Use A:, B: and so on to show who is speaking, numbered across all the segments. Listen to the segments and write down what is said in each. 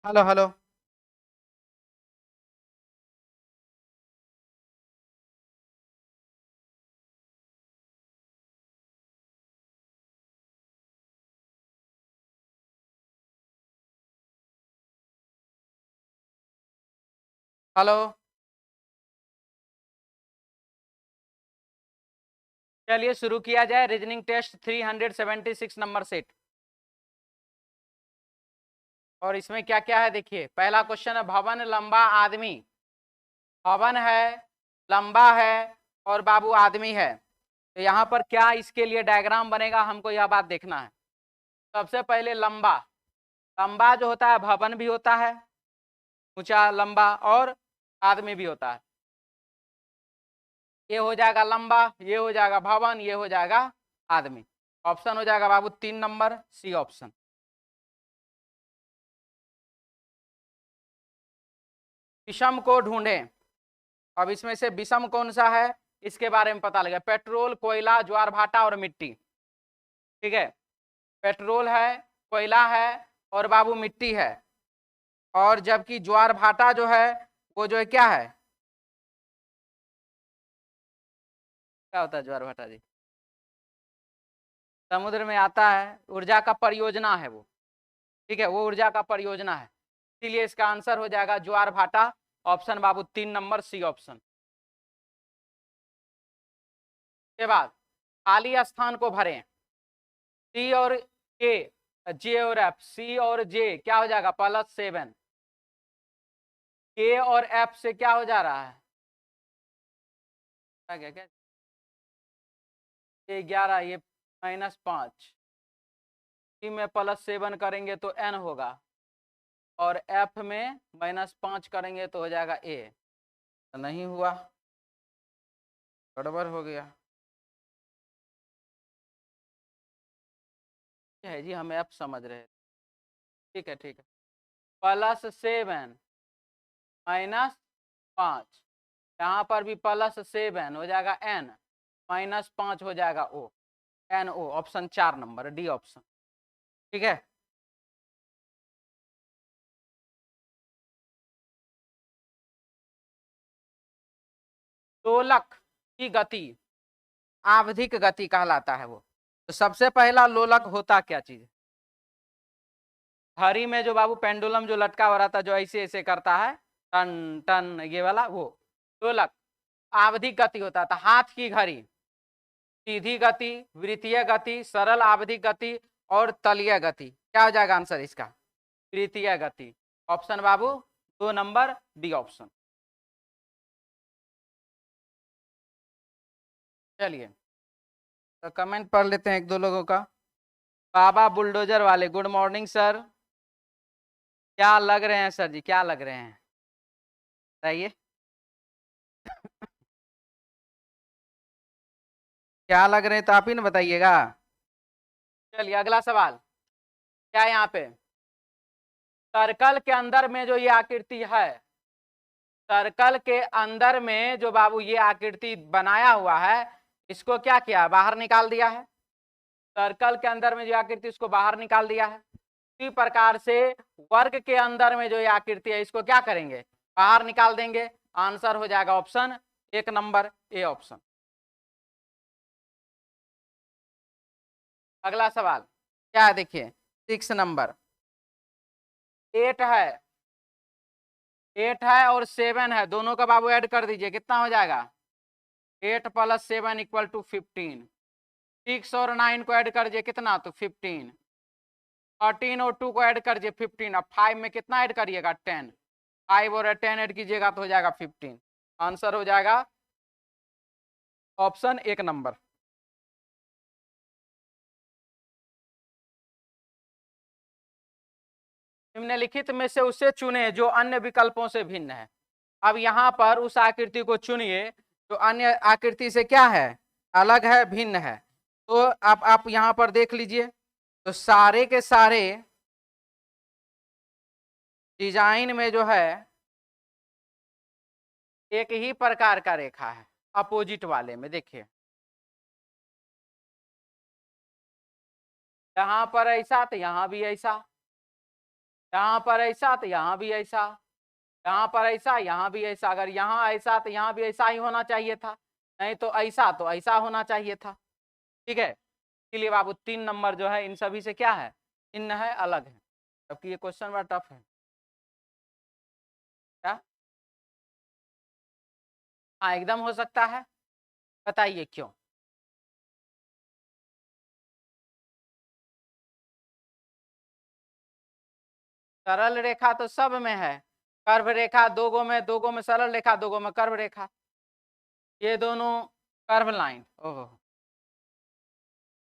A: Hello hello. Hello. चलिए शुरू किया जाए। Reasoning test 376 number set. और इसमें क्या क्या है देखिए। पहला क्वेश्चन है, भवन लंबा आदमी। भवन है, लंबा है और बाबू आदमी है। तो यहाँ पर क्या इसके लिए डायग्राम बनेगा, हमको यह बात देखना है। सबसे पहले लंबा। लंबा जो होता है भवन भी होता है, ऊंचा लंबा, और आदमी भी होता है। ये हो जाएगा लंबा, ये हो जाएगा भवन, ये हो जाएगा आदमी। ऑप्शन हो जाएगा बाबू 3 नंबर, सी ऑप्शन। विषम को ढूंढें। अब इसमें से विषम कौन सा है इसके बारे में पता लगे। पेट्रोल, कोयला, ज्वार भाटा और मिट्टी। ठीक है, पेट्रोल है, कोयला है और बाबू मिट्टी है। और जबकि ज्वार भाटा जो है वो जो है क्या है, क्या होता है ज्वार भाटा जी? समुद्र में आता है, ऊर्जा का परियोजना है वो। ठीक है, वो ऊर्जा का परियोजना है, इसीलिए इसका आंसर हो जाएगा ज्वार भाटा। ऑप्शन बाबू 3 नंबर, सी ऑप्शन। के बाद खाली स्थान को भरें। सी और के, जे और एफ, सी और जे क्या हो जाएगा +7। के और एफ से क्या हो जा रहा है, क्या क्या, ये 11, ये -5। सी में +7 करेंगे तो एन होगा, और एफ में -5 करेंगे तो हो जाएगा ए। तो नहीं हुआ, गड़बड़ हो गया है जी, हम एफ समझ रहे हैं। ठीक है ठीक है, +7 -5, यहाँ पर भी +7 हो जाएगा एन, -5 हो जाएगा O, N O. Option 4 number, D option. ठीक है, लोलक की गति आवधिक गति कहलाता है वो। तो सबसे पहला लोलक होता क्या चीज, घड़ी में जो बाबू पेंडुलम जो लटका हुआ रहता है, जो ऐसे ऐसे करता है, टन टन, ये वाला वो लोलक। आवधिक गति होता था, हाथ की घड़ी। सीधी गति, वृत्तीय गति, सरल आवधिक गति और तलीय गति। क्या हो जाएगा आंसर इसका, वृत्तीय गति। ऑप्शन बाबू 2 नंबर, डी ऑप्शन। चलिए तो कमेंट पढ़ लेते हैं एक दो लोगों का। बाबा बुलडोजर वाले, गुड मॉर्निंग सर। क्या लग रहे हैं सर जी, क्या लग रहे हैं बताइए। क्या लग रहे हैं तो आप ही ना बताइएगा। चलिए अगला सवाल। क्या है यहाँ पे, सर्कल के अंदर में जो ये आकृति है, सर्कल के अंदर में जो बाबू ये आकृति बनाया हुआ है, इसको क्या किया, बाहर निकाल दिया है। सर्कल के अंदर में जो आकृति, इसको बाहर निकाल दिया है। इसी प्रकार से वर्ग के अंदर में जो ये आकृति है, इसको क्या करेंगे, बाहर निकाल देंगे। आंसर हो जाएगा ऑप्शन 1 नंबर, ए ऑप्शन। अगला सवाल क्या है देखिए, 6 नंबर। 8 है, 8 है और 7 है, दोनों का बाबू ऐड कर दीजिए, कितना हो जाएगा, 8 + 7 = 15। 6 और 9 को ऐड कर दिए, कितना, तो 15। 13 और 2 को ऐड कर दिए 15। अब 5 में कितना ऐड करिएगा, 10। 5 और 10 ऐड कीजिएगा तो हो जाएगा 15। आंसर हो जाएगा ऑप्शन 1 नंबर। निम्नलिखित में से उसे चुने जो अन्य विकल्पों से भिन्न है। अब यहाँ पर उस आकृति को चुनिए जो अन्य आकृति से क्या है, अलग है, भिन्न है। तो आप यहाँ पर देख लीजिए, तो सारे के सारे डिजाइन में जो है एक ही प्रकार का रेखा है, अपोजिट वाले में देखिए, यहाँ पर ऐसा तो यहाँ भी ऐसा, यहाँ पर ऐसा तो यहाँ भी ऐसा, यहाँ पर ऐसा यहाँ भी ऐसा, अगर यहाँ ऐसा तो यहाँ भी ऐसा ही होना चाहिए था, नहीं तो ऐसा होना चाहिए था। ठीक है, इसलिए बाबू 3 नंबर जो है इन सभी से क्या है, इन है, अलग है। जबकि ये क्वेश्चन बड़ा टफ है। क्या? हाँ एकदम हो सकता है, बताइए क्यों? सरल रेखा तो सब में है, कर्व रेखा दो गो में सरल रेखा, दो गो में कर्व रेखा, ये दोनों कर्व लाइन, ओहो,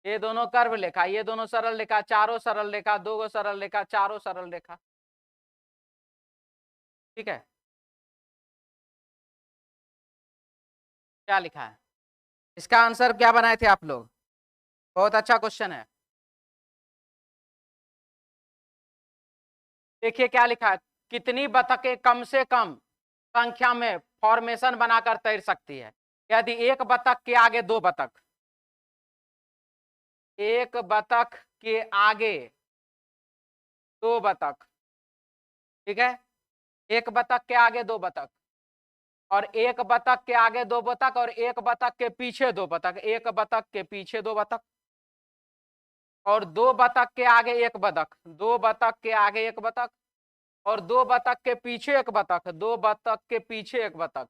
A: ये दोनों कर्व रेखा, ये दोनों सरल रेखा, चारों सरल रेखा, दो गो सरल रेखा, चारों सरल रेखा। ठीक है, क्या लिखा है? इसका आंसर क्या बनाए थे आप लोग? बहुत अच्छा क्वेश्चन है। देखिए क्या लिखा है, कितनी बतखें कम से कम संख्या में फॉर्मेशन बनाकर तैर सकती है? यदि एक बतख के आगे दो बतख, एक बतख के आगे दो बतख, ठीक है, एक बतख के आगे दो बतख, और एक बतख के आगे दो बतख, और एक बतख के पीछे दो बतख, एक बतख के पीछे दो बतख, और दो बतख के आगे एक बतख, दो बतख के आगे एक बतख, और दो बतख के पीछे एक बतख, दो बतख के पीछे एक बतख।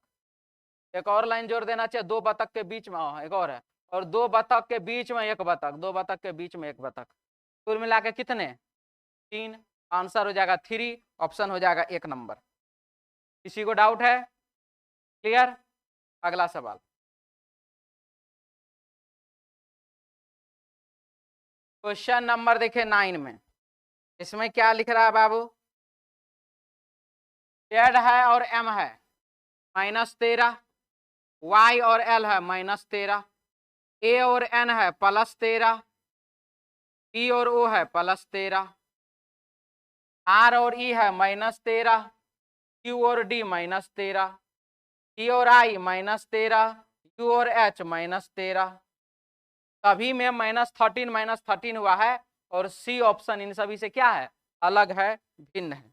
A: एक और लाइन जोड़ देना चाहिए, दो बतख के बीच में, एक और है, और दो बतख के बीच में एक बतख, दो बतख के बीच में एक बतख, कुल मिला के कितने? 3। आंसर हो जाएगा 3, ऑप्शन हो जाएगा 1 नंबर। किसी को डाउट है? क्लियर? अगला सवाल, क्वेश्चन नंबर देखिए 9 में, इसमें क्या लिख रहा है बाबू? जेड है और एम है -13, वाई और एल है -13, ए और एन है +13, पी और ओ है +13, आर और ई है -13, क्यू और डी -13, टी और आई -13, यू और एच -13, सभी में -13 हुआ है, और सी ऑप्शन इन सभी से क्या है, अलग है, भिन्न है।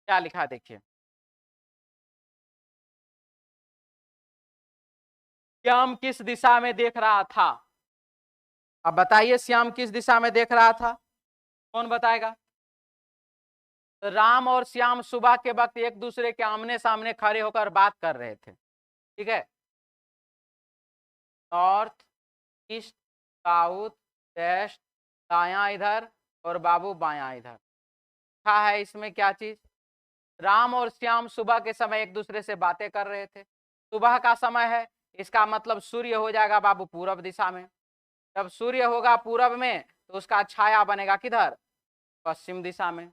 A: क्या लिखा देखिए, श्याम किस दिशा में देख रहा था? अब बताइए श्याम किस दिशा में देख रहा था, कौन बताएगा? राम और श्याम सुबह के वक्त एक दूसरे के आमने सामने खड़े होकर बात कर रहे थे। ठीक है, नॉर्थ, ईस्ट, साउथ, वेस्ट, दाया इधर और बाबू बाया इधर। क्या है इसमें, क्या चीज? राम और श्याम सुबह के समय एक दूसरे से बातें कर रहे थे। सुबह का समय है, इसका मतलब सूर्य हो जाएगा बाबू पूरब दिशा में। जब सूर्य होगा पूरब में तो उसका छाया बनेगा किधर, पश्चिम दिशा में।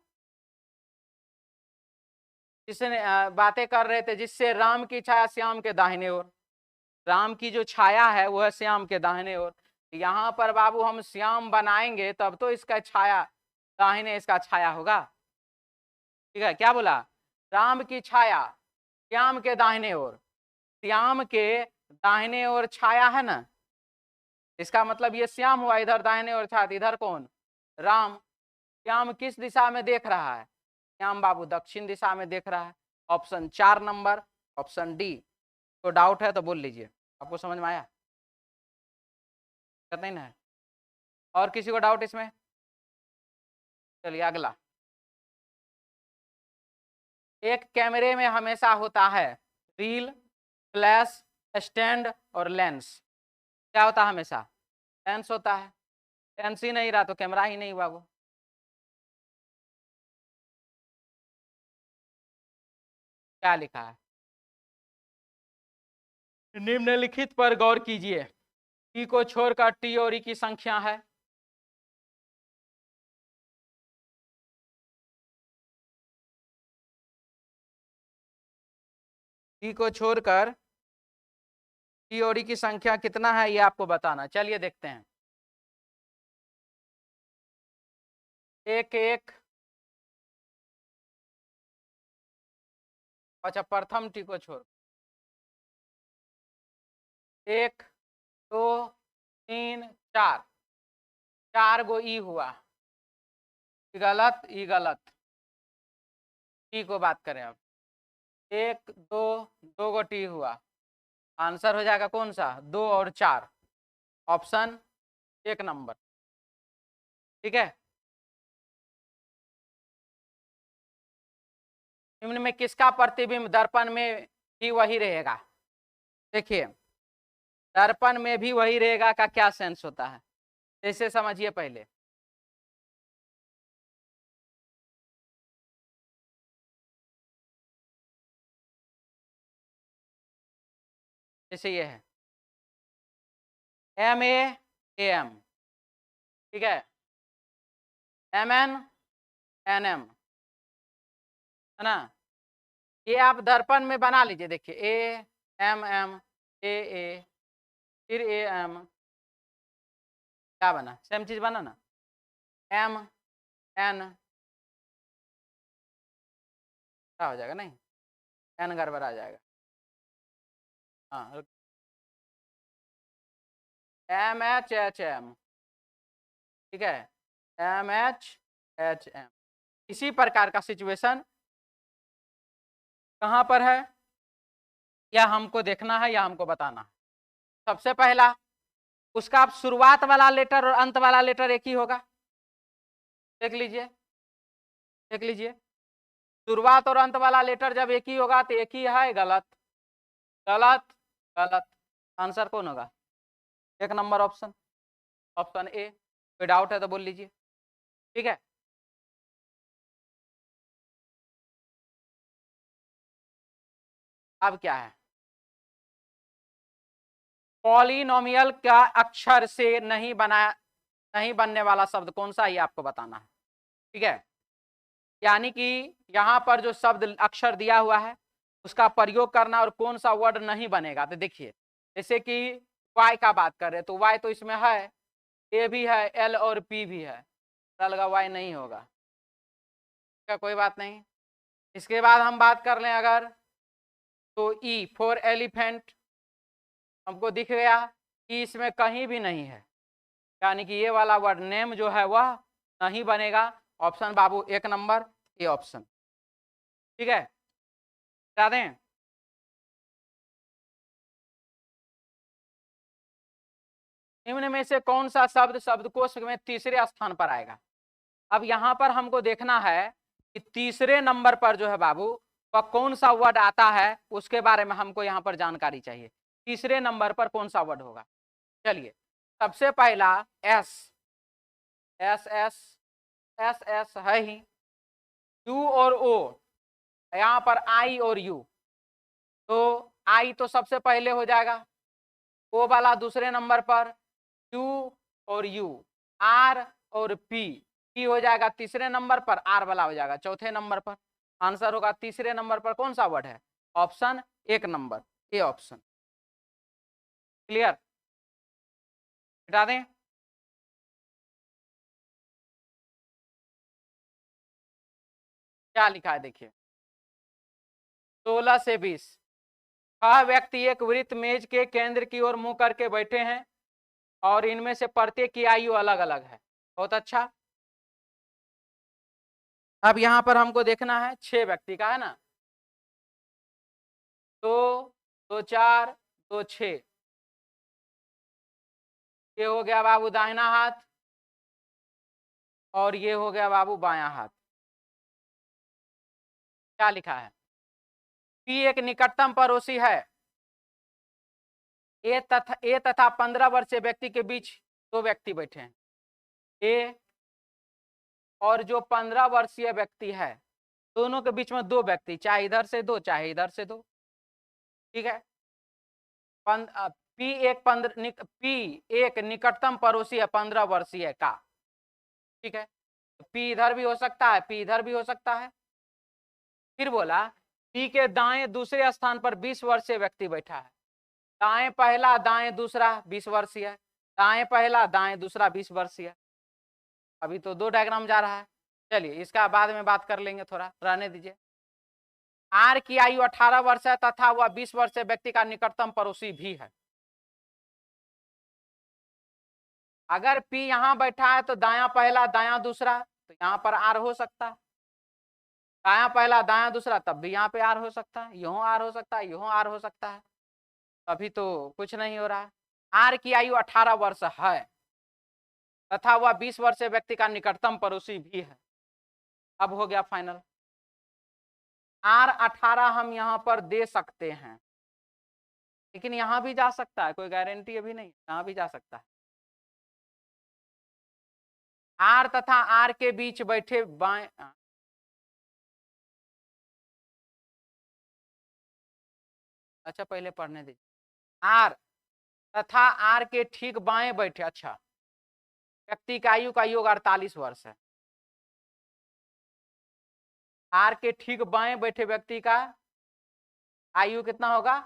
A: जिसने बातें कर रहे थे, जिससे राम की छाया श्याम के दाहिने ओर, राम की जो छाया है वो है श्याम के दाहिने ओर। यहाँ पर बाबू हम श्याम बनाएंगे तब तो इसका छाया दाहिने, इसका छाया होगा। ठीक है, क्या बोला? राम की छाया श्याम के दाहिने ओर, श्याम के दाहिने ओर छाया है ना, इसका मतलब ये श्याम हुआ, इधर दाहिने ओर छाया, इधर कौन? राम। श्याम किस दिशा में देख रहा है? श्याम बाबू दक्षिण दिशा में देख रहा है। Option 4 number, option D. तो डाउट है तो बोल लीजिए, आपको समझ में आया? नहीं ना है? और किसी को डाउट इसमें? चलिए अगला, एक कैमरे में हमेशा होता है रील, फ्लैश, स्टैंड और लेंस। क्या होता है हमेशा? लेंस होता है। लेंस ही नहीं रहा तो कैमरा ही नहीं हुआ वो। क्या लिखा है? निम्नलिखित पर गौर कीजिए, टी को छोड़कर टी और ई की संख्या है। टी को छोड़कर टी और ई की संख्या कितना है ये आपको बताना। चलिए देखते हैं। एक एक, अच्छा प्रथम टी को छोड़, 1 2 3 4, 4 गो ई हुआ, गलत, ई गलत, टी को बात करें अब, 1 2 2 गो टी हुआ, आंसर हो जाएगा कौन सा, 2 और 4, ऑप्शन 1 नंबर। ठीक है, निम्न में किसका प्रतिबिंब दर्पण में भी वही रहेगा? देखिए, दर्पण में भी वही रहेगा का क्या सेंस होता है, जैसे समझिए पहले, जैसे ये है MAAM, ठीक है, MNNM, है ना, ये आप दर्पण में बना लीजिए, देखिए AMM AA, फिर AM, क्या बना, सेम चीज बना ना, MN, क्या हो जाएगा, नहीं N गड़बड़ आ जाएगा, हाँ, MHHM, ठीक है, MHHM, इसी प्रकार का सिचुएशन कहाँ पर है, या हमको देखना है या हमको बताना है? सबसे पहला, उसका शुरुआत वाला लेटर और अंत वाला लेटर एक ही होगा, देख लीजिए, देख लीजिए, शुरुआत और अंत वाला लेटर जब एक ही होगा तो एक ही है, गलत, गलत, गलत, आंसर कौन होगा, 1 नंबर ऑप्शन, ऑप्शन ए। कोई डाउट है तो बोल लीजिए, ठीक है। अब क्या है, पॉलिनोमियल का अक्षर से नहीं बनने वाला शब्द कौन सा, ये आपको बताना है, ठीक है, यानी कि यहाँ पर जो शब्द अक्षर दिया हुआ है उसका प्रयोग करना और कौन सा वर्ड नहीं बनेगा, तो देखिए, जैसे कि y का बात कर रहे हैं तो y तो इसमें है, a भी है, l और p भी है, लगा y नहीं होगा, क्या, कोई बात नहीं। इसके बाद हम बात कर लें अगर, तो E फॉर एलिफेंट हमको दिख गया कि इसमें कहीं भी नहीं है, यानी कि ये वाला वर्ड नेम जो है वह नहीं बनेगा, ऑप्शन बाबू 1 नंबर, ये ऑप्शन, ठीक है, बता दें। निम्न में से कौन सा शब्द शब्दकोश में तीसरे स्थान पर आएगा? अब यहाँ पर हमको देखना है कि तीसरे नंबर पर जो है बाबू वह कौन सा वर्ड आता है, उसके बारे में हमको यहाँ पर जानकारी चाहिए, तीसरे नंबर पर कौन सा वर्ड होगा। चलिए, सबसे पहला S, S S S S है ही, यू और ओ, यहाँ पर आई और यू, तो आई तो सबसे पहले हो जाएगा, ओ वाला दूसरे नंबर पर, यू और यू, आर और पी हो जाएगा तीसरे नंबर पर, आर वाला हो जाएगा चौथे नंबर पर, आंसर होगा तीसरे नंबर पर कौन सा वर्ड है, option 1 number, A option, clear, हटा दें। क्या लिखा है देखिए, 16 से 20, 6 व्यक्ति एक वृत्त मेज के केंद्र की ओर मुंह करके बैठे हैं और इनमें से प्रत्येक की आयु अलग अलग है, बहुत अच्छा। अब यहां पर हमको देखना है 6 व्यक्ति का, है ना, 2 2 4 2 6, ये हो गया बाबू दाहिना हाथ और ये हो गया बाबू बायां हाथ। क्या लिखा है, पी एक निकटतम पड़ोसी है, ए तथा 15 वर्षीय व्यक्ति के बीच 2 व्यक्ति बैठे हैं, ए और जो 15 वर्षीय व्यक्ति है दोनों के बीच में 2 व्यक्ति, चाहे इधर से 2 चाहे इधर से 2, ठीक है, पी एक निकटतम पड़ोसी है 15 वर्षीय का, ठीक है, पी इधर भी हो सकता है, पी इधर भी हो सकता है। फिर बोला पी के दाएं दूसरे स्थान पर 20 वर्षीय व्यक्ति बैठा है, दाएं पहला दाएं दूसरा 20 वर्षीय, दाएं पहला दाएं दूसरा 20 वर्षीय, अभी तो 2 डायग्राम जा रहा है, चलिए इसका बाद में बात कर लेंगे, थोड़ा रहने दीजिए। आर की आयु 18 वर्ष है तथा वह 20 वर्षीय व्यक्ति का निकटतम पड़ोसी भी है, अगर P यहाँ बैठा है तो दायां पहला दायां दूसरा, तो यहाँ पर R हो सकता है, दायां पहला दायां दूसरा तब भी यहाँ पे R हो सकता है, यूं R हो सकता है, यूं R हो सकता है। अभी तो कुछ नहीं हो रहा है। R की आयु 18 वर्ष है तथा वह 20 वर्षीय व्यक्ति का निकटतम पड़ोसी भी है। अब हो गया फाइनल। R 18 हम यहाँ पर दे सकते हैं, लेकिन यहाँ भी जा सकता है, कोई गारंटी अभी नहीं, यहाँ भी जा सकता है। R तथा R के बीच बैठे बाएं, अच्छा पहले पढ़ने दीजिए। R तथा R के ठीक बाएं बैठे, अच्छा, व्यक्ति का आयु का योग 48 वर्ष है। R के ठीक बाएं बैठे व्यक्ति का आयु कितना होगा,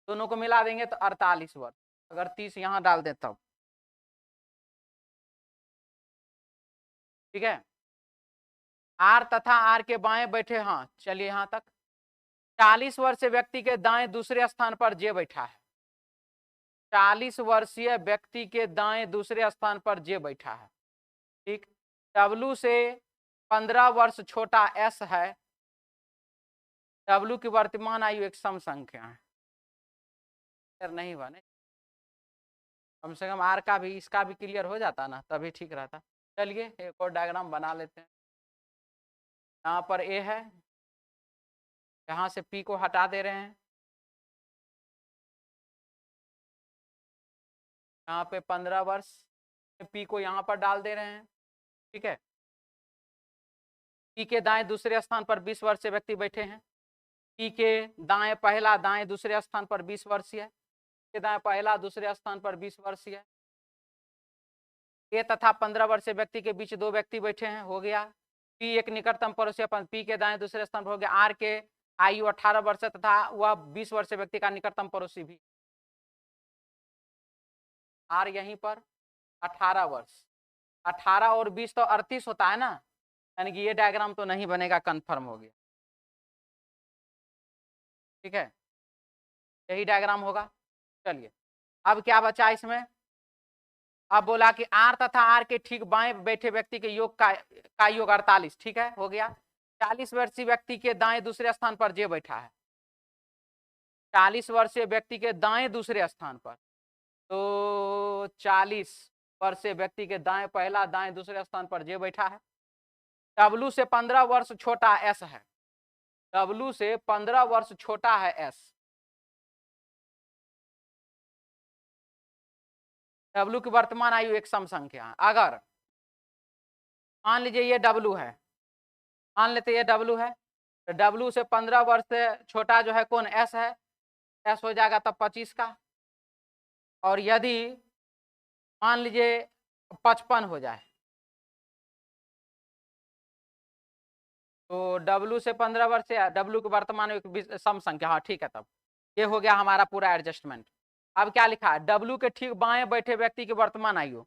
A: दोनों को मिला देंगे तो 48 वर्ष, अगर 30 यहां डाल दे तब, ठीक है। R तथा R के बाएं बैठे, हाँ चलिए यहां तक, 40 वर्षीय व्यक्ति के दाएं दूसरे स्थान पर जे बैठा है, 40 वर्षीय व्यक्ति के दाएं दूसरे स्थान पर जे बैठा है, ठीक। W से 15 वर्ष छोटा S है, W की वर्तमान आयु एक सम संख्या है, नहीं बने, कम से कम R का भी इसका भी क्लियर हो जाता ना, तभी ठीक रहता। चलिए एक और डायग्राम बना लेते हैं। यहाँ पर A है, यहाँ से P को हटा दे रहे हैं, यहाँ पे 15 वर्ष, P को यहाँ पर डाल दे रहे हैं, ठीक है। P के दाएं दूसरे स्थान पर 20 वर्षीय व्यक्ति बैठे हैं, P के दाएं पहला दाएं दूसरे स्थान पर 20 वर्षीय, के दाएं पहला दूसरे स्थान पर 20 वर्षीय। A तथा 15 वर्षीय व्यक्ति के बीच दो व्यक्ति बैठे हैं, हो गया। P एक निकटतम पड़ोसी, P के दाएं दूसरे स्थान पर हो गया। R के आयु 18 वर्ष तथा वह 20 वर्षीय व्यक्ति का निकटतम पड़ोसी भी, R यहीं पर 18 वर्ष, 18 और 20 तो 38 होता है ना, यानी कि ये डायग्राम तो नहीं बनेगा, कंफर्म हो गया, ठीक है, यही डायग्राम होगा। चलिए अब क्या बचा इसमें, अब बोला कि R तथा R के ठीक बाएं बैठे व्यक्ति के योग का योग 48, ठीक है, हो गया। 40 वर्षीय व्यक्ति के दाएं दूसरे स्थान पर जे बैठा है, 40 वर्षीय व्यक्ति के दाएं दूसरे स्थान पर, तो 40 वर्षीय व्यक्ति के दाएं पहला दाएं दूसरे स्थान पर जे बैठा है। W से 15 वर्ष छोटा S है, W से 15 वर्ष छोटा है S, W की वर्तमान आयु एक सम संख्या है। अगर मान लीजिए ये W है, मान लेते ये W है, तो W से 15 वर्ष से छोटा जो है कौन, S है, S हो जाएगा तब 25 का, और यदि मान लीजिए 55 हो जाए, तो W से 15 वर्ष से W की वर्तमान एक सम संख्या, हाँ ठीक है, तब ये हो गया हमारा पूरा एडजस्टमेंट। अब क्या लिखा है, W के ठीक बाएं बैठे व्यक्ति की वर्तमान आयु,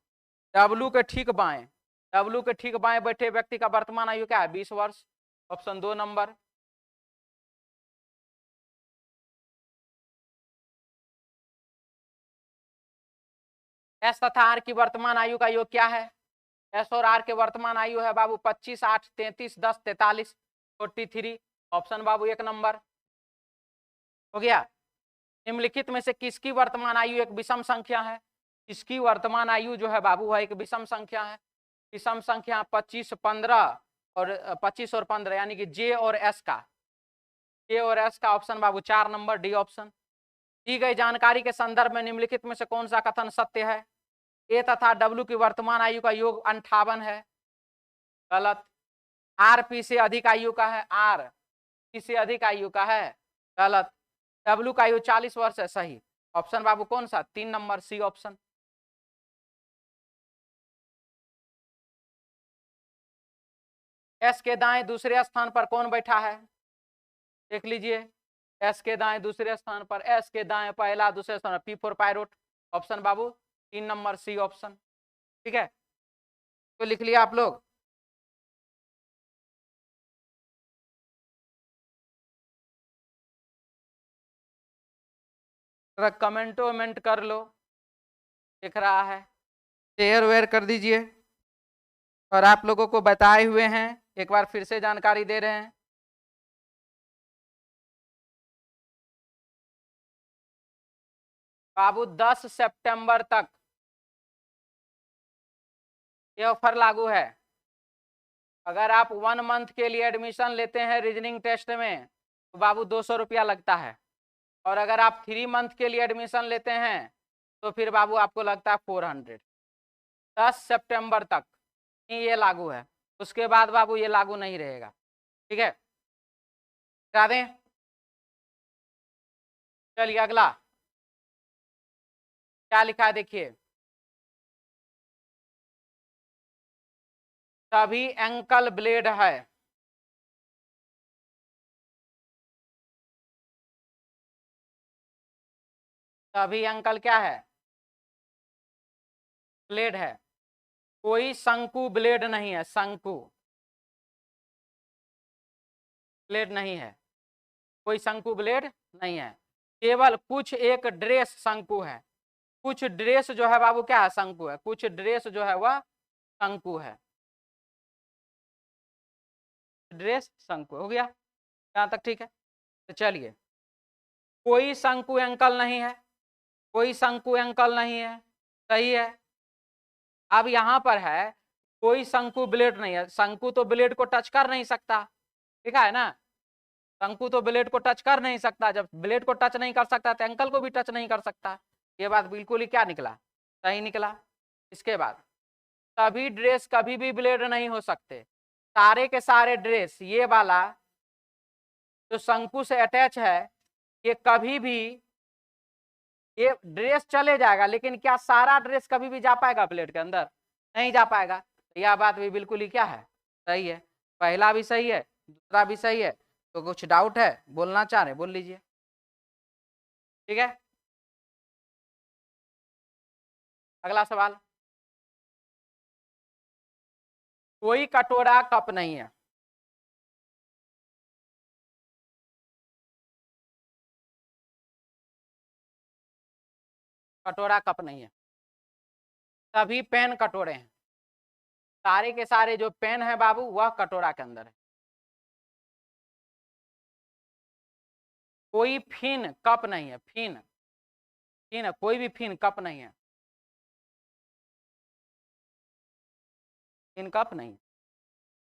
A: W के ठीक बाएं, W के ठीक बाएं बैठे व्यक्ति का वर्तमान आयु क्या है, 20 वर्ष, ऑप्शन 2 नंबर। S तथा R की वर्तमान आयु का योग क्या है, S और R के वर्तमान आयु है बाबू 25, 8, 33, 10, 43, 43, ऑप्शन बाबू 1 नंबर, हो गया। निम्नलिखित में से किसकी वर्तमान आयु एक विषम संख्या है, इसकी वर्तमान आयु जो है बाबू वह एक विषम संख्या है। विषम संख्या 25, 15 और 25 और 15 यानी कि J और S का, J और S का ऑप्शन बाबू 4 नंबर, डी ऑप्शन। दी गई जानकारी के संदर्भ में निम्नलिखित में से कौन सा कथन सत्य है, A तथा W की वर्तमान आयु का योग 58 है, गलत। R P से अधिक आयु का है, R P से अधिक आयु का है, गलत। W का आयु 40 वर्ष है, सही। ऑप्शन बाबू कौन सा, 3 नंबर, सी ऑप्शन। S के दाएं दूसरे स्थान पर कौन बैठा है, देख लीजिए, S के दाएं दूसरे स्थान पर, S के दाएं पहला दूसरे स्थान पर P4 पायरोट, ऑप्शन बाबू 3 नंबर, सी ऑप्शन, ठीक है, तो लिख लिया आप लोग। कमेंटो कर लो, दिख रहा है। शेयर वेयर कर दीजिए। और आप लोगों को बताए हुए हैं, एक बार फिर से जानकारी दे रहे हैं। बाबू 10 सितंबर तक ये ऑफर लागू है। अगर आप 1 मंथ के लिए एडमिशन लेते हैं रीजनिंग टेस्ट में तो बाबू 200 रुपया लगता है। और अगर आप 3 मंथ के लिए एडमिशन लेते हैं तो फिर बाबू आपको लगता है 400। 10 सितंबर तक ही ये लागू है, उसके बाद बाबू ये लागू नहीं रहेगा। ठीक है, करा दें। चलिए अगला क्या लिखा है देखिए। सभी एंकल ब्लेड है। सभी एंकल क्या है? ब्लेड है। कोई शंकु ब्लेड नहीं है, शंकु ब्लेड नहीं है, कोई शंकु ब्लेड नहीं है। केवल कुछ एक ड्रेस शंकु है। कुछ ड्रेस जो है बाबू क्या है? शंकु है। कुछ ड्रेस जो है वह शंकु है। ड्रेस शंकु हो गया, यहां तक ठीक है। तो चलिए, कोई शंकु एंकल नहीं है, कोई शंकु एंकल नहीं है, सही है। अब यहां पर है कोई शंकु ब्लेड नहीं है। शंकु तो ब्लेड को टच कर नहीं सकता, ठीक है ना। शंकु तो ब्लेड को टच कर नहीं सकता, जब ब्लेड को टच नहीं कर सकता तो एंकल को भी टच नहीं कर सकता। ये बात बिल्कुल ही क्या निकला? सही निकला। इसके बाद सभी ड्रेस कभी भी ब्लेड नहीं हो सकते। सारे के सारे ड्रेस, ये वाला जो शंकु से अटैच है, ये कभी भी, ये ड्रेस चले जाएगा लेकिन क्या सारा ड्रेस कभी भी जा पाएगा ब्लेड के अंदर? नहीं जा पाएगा। यह बात भी बिल्कुल ही क्या है? सही है। पहला भी सही है, दूसरा भी सही है। तो कुछ डाउट है, बोलना चाह रहे बोल लीजिए। ठीक है, अगला सवाल। कोई कटोरा कप नहीं है। कटोरा कप नहीं है। सभी पेन कटोरे हैं। सारे के सारे जो पेन है बाबू वह कटोरा के अंदर है। कोई फिन कप नहीं है। फिन, फिन है, कोई भी फिन कप नहीं है। फिन कप नहीं।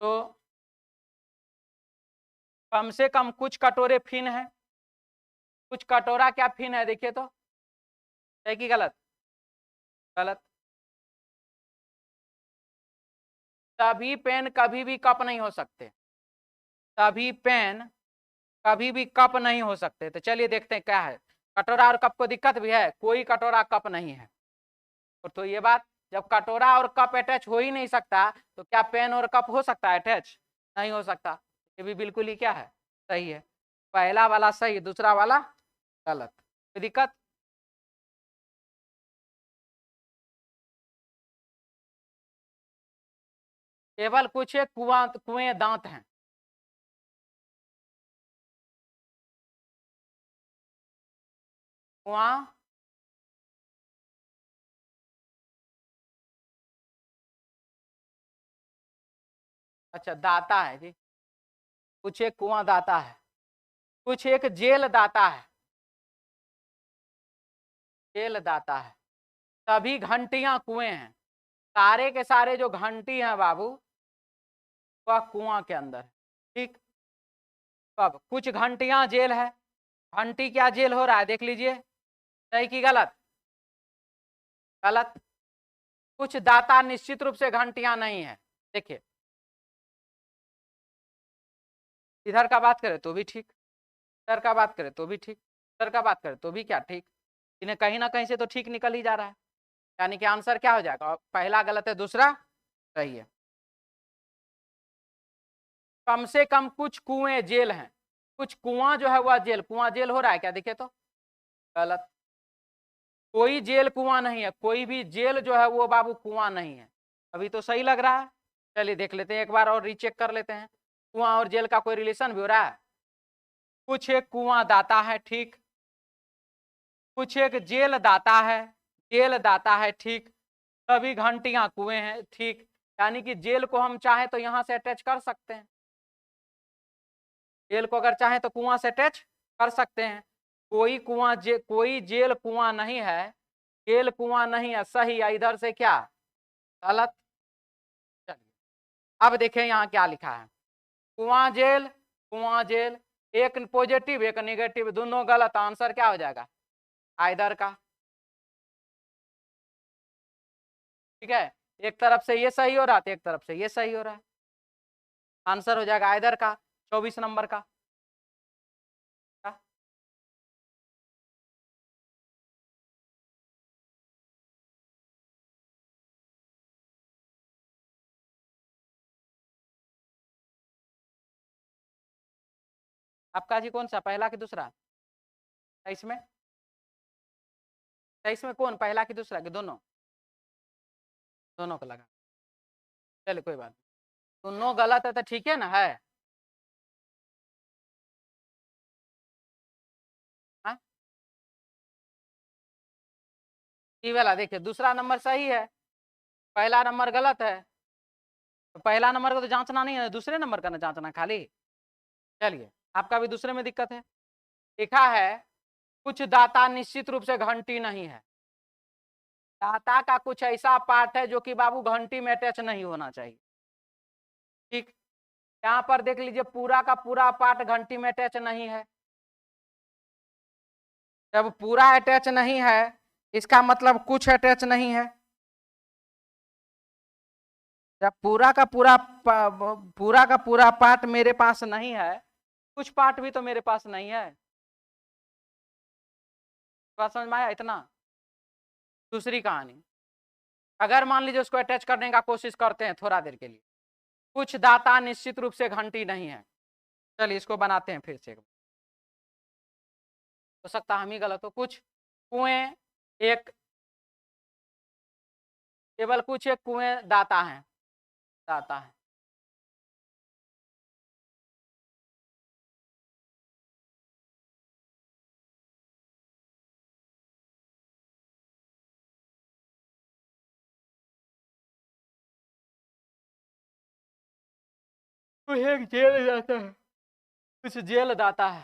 A: तो कम से कम कुछ कटोरे फिन है। कुछ कटोरा क्या फिन है? देखिए तो सही कि गलत? गलत। सभी पेन कभी भी कप नहीं हो सकते। सभी पेन कभी भी कप नहीं हो सकते। तो चलिए देखते हैं क्या है। कटोरा और कप को दिक्कत भी है? कोई कटोरा कप नहीं है। तो ये बात, जब कटोरा और कप अटैच हो ही नहीं सकता तो क्या पेन और कप हो सकता है अटैच? नहीं हो सकता। ये भी बिल्कुल ही क्या है? सही है। पहला वाला सही, दूसरा वाला गलत। कोई दिक्कत? केवल कुछ एक कुएं दांत हैं। कुआं, अच्छा दाता है जी। कुछ एक कुआं दाता है। कुछ एक जेल दाता है। जेल दाता है। सभी घंटियां कुएं हैं। सारे के सारे जो घंटी हैं बाबू वह कुआं के अंदर है। ठीक। कब कुछ घंटियां जेल है। घंटी क्या जेल हो रहा है? देख लीजिए, सही कि गलत? गलत। कुछ दाता निश्चित रूप से घंटियां नहीं है। देखिए, इधर का बात करें तो भी ठीक, इधर का बात करें तो भी ठीक, इधर का बात करें तो भी क्या ठीक। इन्हें कहीं ना कहीं से तो ठीक निकल ही जा रहा है। यानी कि आंसर क्या हो जाएगा? पहला गलत है, दूसरा सही है। कम से कम कुछ कुएं जेल हैं। कुछ कुआं जो है वह जेल, कुआं जेल हो रहा है क्या? देखिए तो गलत। कोई जेल कुआं नहीं है। कोई भी जेल जो है वो बाबू कुआं नहीं है। अभी तो सही लग रहा है। चलिए देख लेते हैं एक बार और रीचेक कर लेते हैं। कुआं और जेल का कोई रिलेशन भी हो रहा है? कुछ एक कुआं दाता है, ठीक। कुछ एक जेल दाता है, जेल दाता है, ठीक। सभी घंटियां कुएं हैं, ठीक। यानी कि जेल को हम चाहे तो यहां से अटैच कर सकते हैं, जेल को अगर चाहे तो कुआं से अटैच कर सकते हैं। कोई जेल कुआं नहीं है, जेल कुआं नहीं है, सही है। इधर से क्या गलत। चलिए अब देखें यहाँ क्या लिखा है, कुआं जेल, कुआं जेल, एक पॉजिटिव एक निगेटिव, दोनों गलत। आंसर क्या हो जाएगा, आइदर का। ठीक है, एक तरफ से ये सही हो रहा था, एक तरफ से ये सही हो रहा है, आंसर हो जाएगा आइदर का, 24 नंबर का। आपका जी कौन सा, पहला कि दूसरा? इसमें 23 में कौन, पहला कि दूसरा कि दोनों? दोनों को लगा, चलिए कोई बात नहीं, दोनों गलत है तो ठीक है ना, है। हाँ? ये वाला देखिए, दूसरा नंबर सही है, पहला नंबर गलत है। तो पहला नंबर को तो जांचना नहीं है, दूसरे नंबर का ना जांचना खाली। चलिए आपका भी दूसरे में दिक्कत है। लिखा है कुछ दाता निश्चित रूप से घंटी नहीं है। दाता का कुछ ऐसा पार्ट है जो कि बाबू घंटी में अटैच नहीं होना चाहिए। ठीक, यहाँ पर देख लीजिए पूरा का पूरा पार्ट घंटी में अटैच नहीं है। जब पूरा अटैच नहीं है इसका मतलब कुछ अटैच नहीं है। जब पूरा का पूरा पार्ट मेरे पास नहीं है, कुछ पार्ट भी तो मेरे पास नहीं है। बात समझ में आया इतना? दूसरी कहानी, अगर मान लीजिए उसको अटैच करने का कोशिश करते हैं थोड़ा देर के लिए, कुछ दाता निश्चित रूप से घंटी नहीं है। चलिए इसको बनाते हैं फिर से, हो सकता हम ही गलत हो। कुछ कुएं एक, केवल कुछ एक कुएं दाता है, दाता है। कुछ एक जेल दाता है, कुछ जेल दाता है।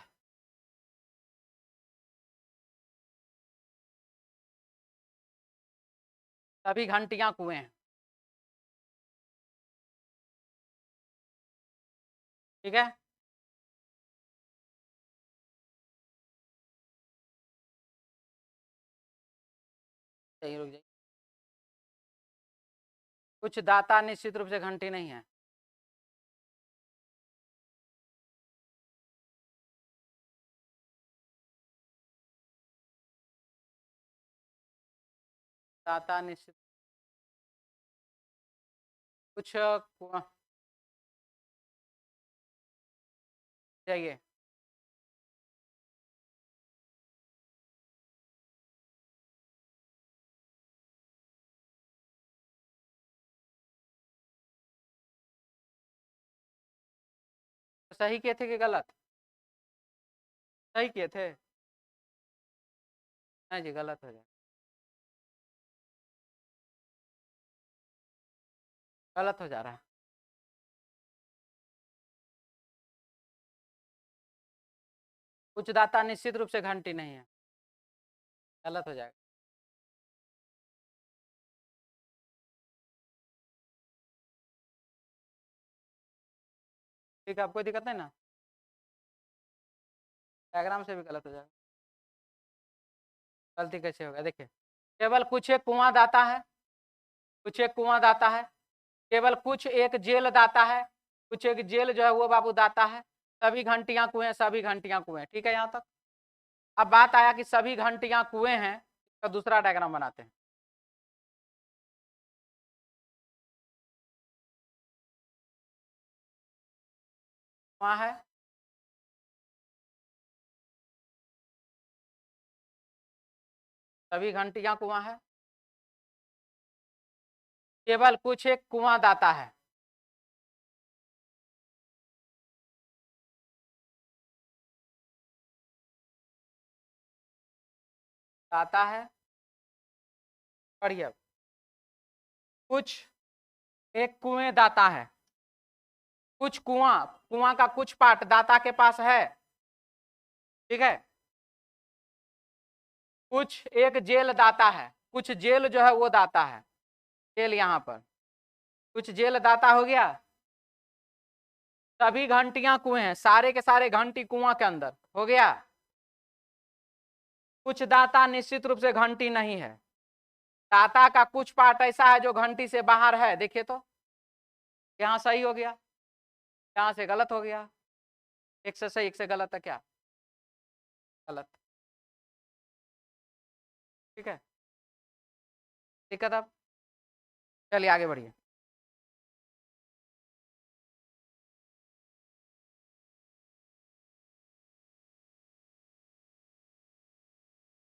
A: सभी घंटियां कुएं हैं। ठीक है, सही, रुक जाइए। कुछ दाता निश्चित रूप से घंटी नहीं है। दाता निश्चित कुछ चाहिए। सही किए थे कि गलत? सही किए थे, नहीं जी गलत हो जाए, गलत हो जा रहा है। कुछ दाता निश्चित रूप से घंटी नहीं है, गलत हो जाएगा। ठीक है, आपको दिक्कत नहीं ना, डायग्राम से भी गलत हो जाएगा। गलती कैसे होगा, देखिए केवल कुछ एक कुआं दाता है, कुछ एक कुआं दाता है, केवल कुछ एक जेल दाता है, कुछ एक जेल जो है वो बाबू दाता है। सभी घंटियां कुएं, सभी घंटियां कुएं, ठीक है यहाँ तक। अब बात आया कि सभी घंटियां कुएं हैं, तो दूसरा डायग्राम बनाते हैं। वहां है, सभी घंटियां कुआं है, केवल कुछ एक कुआं दाता है। दाता है, पढ़िए अब। कुछ एक कुएं दाता है, कुछ कुआं का कुछ पार्ट दाता के पास है, ठीक है। कुछ एक जेल दाता है, कुछ जेल जो है वो दाता है, जेल यहाँ पर कुछ जेल दाता हो गया। सभी घंटियां कुएं हैं, सारे के सारे घंटी कुआं के अंदर हो गया। कुछ दाता निश्चित रूप से घंटी नहीं है, दाता का कुछ पार्ट ऐसा है जो घंटी से बाहर है। देखिए तो यहाँ सही हो गया, यहाँ से गलत हो गया। एक से सही एक से गलत है, क्या गलत, ठीक है। दिक्कत अब चलिए आगे बढ़िए।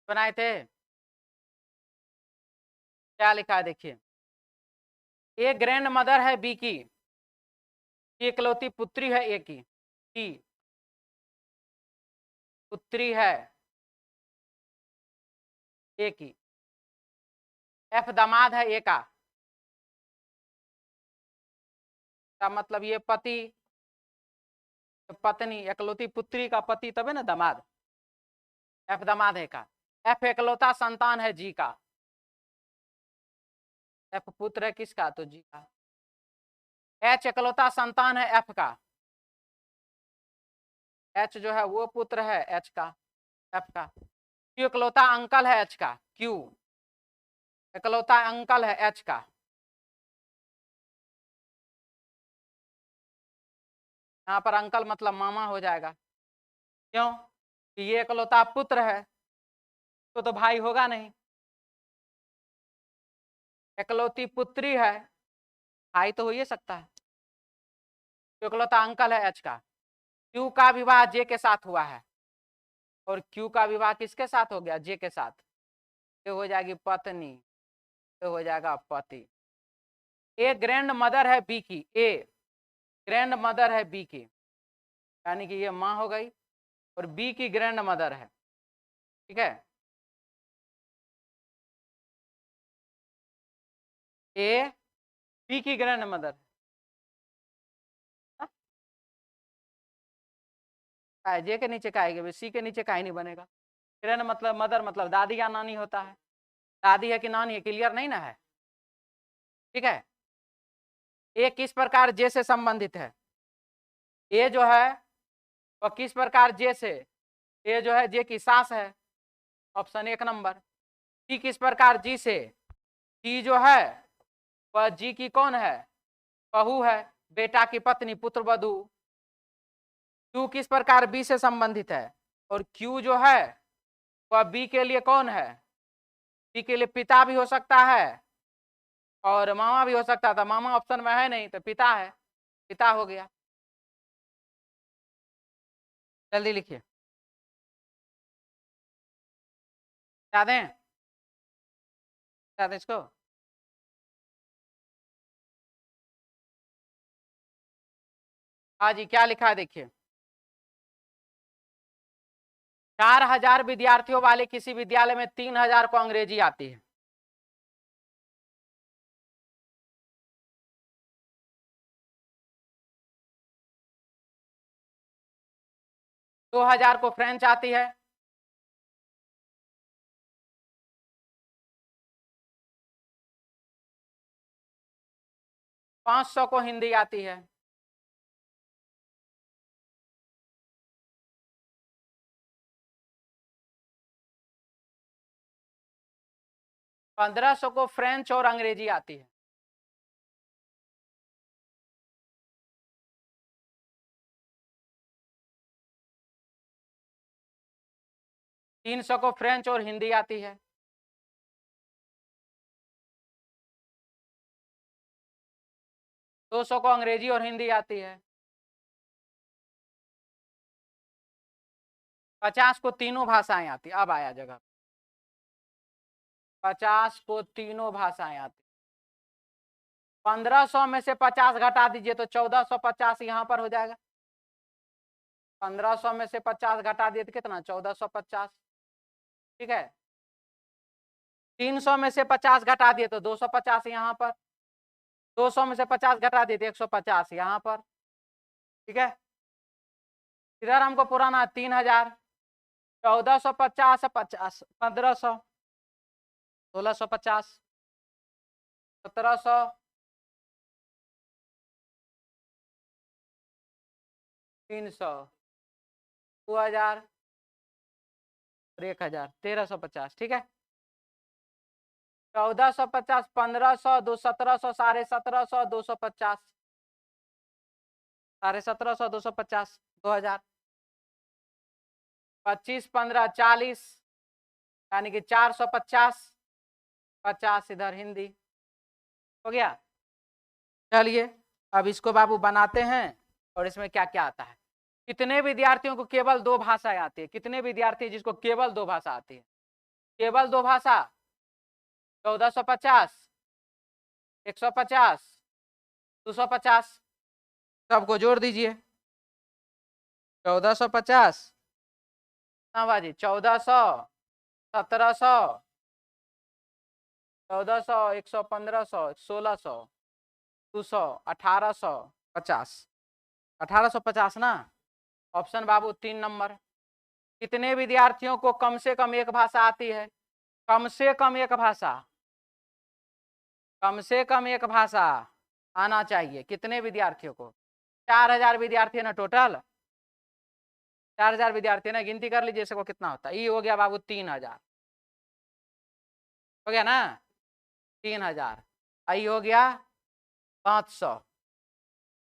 A: बनाए थे, क्या लिखा है देखिए। एक ग्रैंड मदर है बी की, इकलौती पुत्री है ए की पुत्री है ए की। एफ दामाद है ए का मतलब ये पति पत्नी, इकलौती पुत्री का पति तबे ना दामाद, एफ दामाद है का। एफ इकलौता संतान है जी का, एफ पुत्र है किसका, तो जी का। एच इकलौता संतान है एफ का, एच जो है वो पुत्र है एच का, एफ का। क्यू इकलौता अंकल है एच का, क्यू इकलौता अंकल है एच का। यहाँ पर अंकल मतलब मामा हो जाएगा, क्यों कि ये इकलौता पुत्र है तो भाई होगा नहीं। इकलौती पुत्री है, भाई तो हो ही सकता है। तो इकलौता अंकल है एच का। क्यू का विवाह जे के साथ हुआ है, और क्यू का विवाह किसके साथ हो गया, जे के साथ। ये हो जाएगी पत्नी, ये हो जाएगा पति। ए ग्रैंड मदर है बी की, ए ग्रैंड मदर है बी की, यानी कि ये माँ हो गई, और बी की ग्रैंड मदर है, ठीक है। ए बी की ग्रैंड मदर, जे के नीचे का आएगा, सी के नीचे का ही नहीं बनेगा। ग्रैंड मतलब मदर मतलब दादी या नानी होता है, दादी है कि नानी है, क्लियर नहीं ना है, ठीक है। ए किस प्रकार जे से संबंधित है, ए जो है वह किस प्रकार जे से, ए जो है जे की सास है, ऑप्शन 1 नंबर। टी किस प्रकार जी से, टी जो है वह जी की कौन है, बहू है, बेटा की पत्नी, पुत्र वधू। क्यू किस प्रकार बी से संबंधित है, और क्यू जो है वह बी के लिए कौन है, बी के लिए पिता भी हो सकता है और मामा भी हो सकता था, मामा ऑप्शन में है नहीं तो पिता है, पिता हो गया। जल्दी लिखिए, क्या दें, क्या दें इसको। हाँ जी, क्या लिखा है देखिए। 4000 विद्यार्थियों वाले किसी विद्यालय में 3000 को अंग्रेजी आती है। 2000 को फ्रेंच आती है, 500 को हिंदी आती है, 1500 को फ्रेंच और अंग्रेजी आती है, 300 को फ्रेंच और हिंदी आती है, 200 को अंग्रेजी और हिंदी आती है, 50 को तीनों भाषाएं आती, अब आया जगह, 50 को तीनों भाषाएं आती। 1500 में से 50 घटा दीजिए तो 1450 यहाँ पर हो जाएगा। 1500 में से 50 घटा दिए तो कितना, 1450, ठीक है। 300 में से 50 घटा दिए तो 250 यहाँ पर, 200 में से 50 घटा देते 150 यहाँ पर, ठीक है। इधर हमको पुराना 3000, 1450 50, 1500, 1650, 1700, 300, 2000 और 1000, 1350, ठीक है। 1450, 1500, 1700, 1750, 250, 1750, 250, 2000, 25, 15, 40, यानी कि 450, 50 इधर हिंदी हो गया। चलिए अब इसको बाबू बनाते हैं और इसमें क्या क्या आता है। कितने विद्यार्थियों को केवल 2 भाषाएं आती है? कितने विद्यार्थी जिसको केवल 2 भाषा आती है? केवल 2 भाषा 1450, 150, 250, सबको जोड़ दीजिए। 1450, हाँ बाजी, 1400, 1700, 1400, 100, 1500, 1600, 200, 1850, 1850 ना। ऑप्शन बाबू 3 नंबर। कितने विद्यार्थियों को कम से कम एक भाषा आती है? कम से कम एक भाषा, कम से कम एक भाषा आना चाहिए। कितने विद्यार्थियों को? 4000 विद्यार्थी है ना टोटल, 4000 विद्यार्थी ना, गिनती कर लीजिए इसको कितना होता है। ये हो गया बाबू 3000, हो गया ना 3000। आई हो गया 500,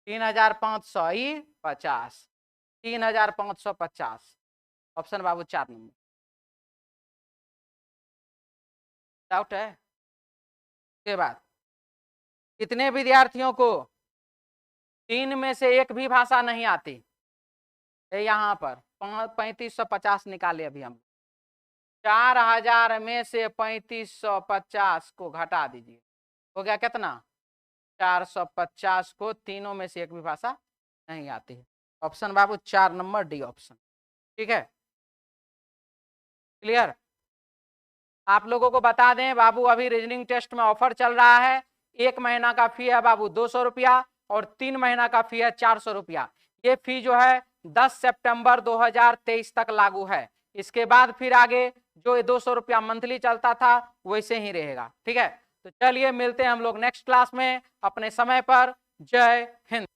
A: 3500, आई 50, 3550। ऑप्शन बाबू 4 नंबर। डाउट है? के बाद कितने विद्यार्थियों को 3 में से एक भी भाषा नहीं आती? यहाँ पर 3550 निकाले अभी हम। 4000 में से 3550 को घटा दीजिए, हो गया कितना? 450 को तीनों में से एक भी भाषा नहीं आती है। ऑप्शन बाबू 4 नंबर डी ऑप्शन, ठीक है। क्लियर? आप लोगों को बता दें बाबू, अभी रीजनिंग टेस्ट में ऑफर चल रहा है। 1 महीना का फी है बाबू 200 रुपया और 3 महीना का फी है 400 रुपया। ये फी जो है 10 सितंबर 2023 तक लागू है। इसके बाद फिर आगे जो 200 रुपया मंथली चलता था वैसे ही रहेगा, ठीक है। तो चलिए मिलते हैं हम लोग नेक्स्ट क्लास में अपने समय पर। जय हिंद।